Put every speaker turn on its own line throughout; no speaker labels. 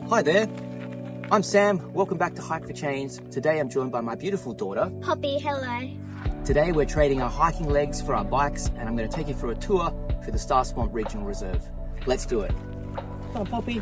Hi there, I'm Sam. Welcome back to Hike for Change. Today I'm joined by my beautiful daughter.
Poppy, hello. Today
we're trading our hiking legs for our bikes, and I'm going to take you through a tour through the Star Swamp Regional Reserve. Let's do it. Come on, Poppy.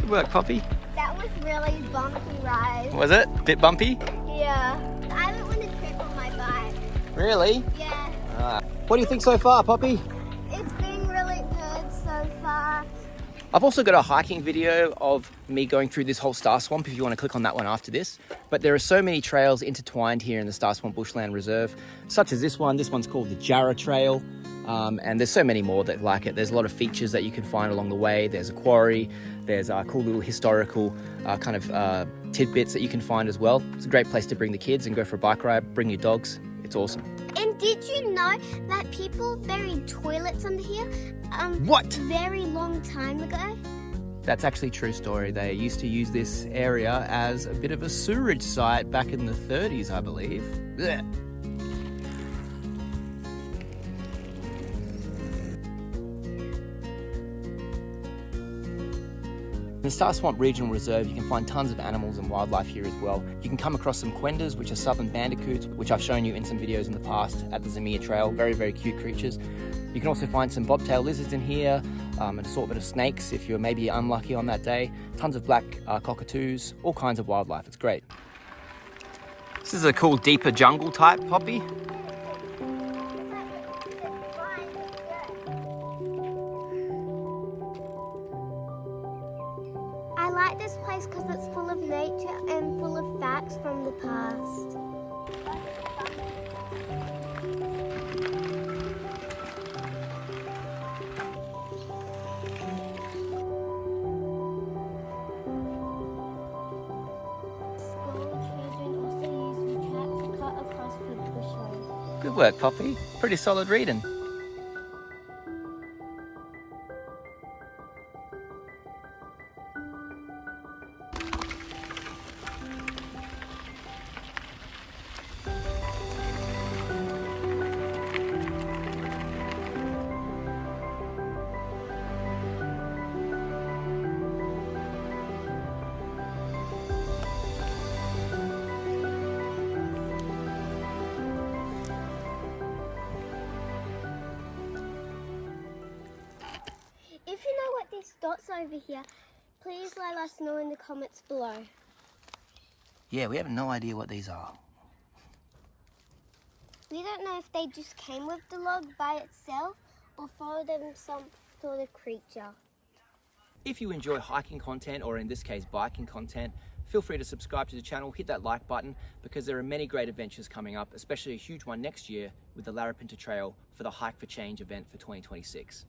Good work, Poppy.
That was really bumpy ride.
Was it? Bit bumpy?
Yeah. I don't want to trip on my bike.
Really?
Yeah.
What do you think so far, Poppy?
It's been really good so far.
I've also got a hiking video of me going through this whole Star Swamp if you want to click on that one after this. But there are so many trails intertwined here in the Star Swamp Bushland Reserve, such as this one. This one's called the Jarrah Trail. And there's so many more that like it. There's a lot of features that you can find along the way. There's a quarry, there's cool little historical tidbits that you can find as well. It's a great place to bring the kids and go for a bike ride, bring your dogs. It's awesome.
And did you know that people buried toilets under here?
What?
Very long time ago?
That's actually a true story. They used to use this area as a bit of a sewerage site back in the 30s, I believe. Blech. In the Star Swamp Regional Reserve, you can find tons of animals and wildlife here as well. You can come across some quendas, which are southern bandicoots, which I've shown you in some videos in the past at the Zamir Trail. Very, very cute creatures. You can also find some bobtail lizards in here, an assortment of snakes if you're maybe unlucky on that day. Tons of black cockatoos, all kinds of wildlife. It's great. This is a cool, deeper jungle type, Poppy.
I like this place because it's full of nature and full of facts from the past.
Good work, Poppy. Pretty solid reading.
If you know what these dots over here, please let us know in the comments below.
Yeah, we have no idea what these are.
We don't know if they just came with the log by itself or followed them some sort of creature.
If you enjoy hiking content, or in this case biking content, feel free to subscribe to the channel, hit that like button, because there are many great adventures coming up, especially a huge one next year with the Larapinta Trail for the Hike for Change event for 2026.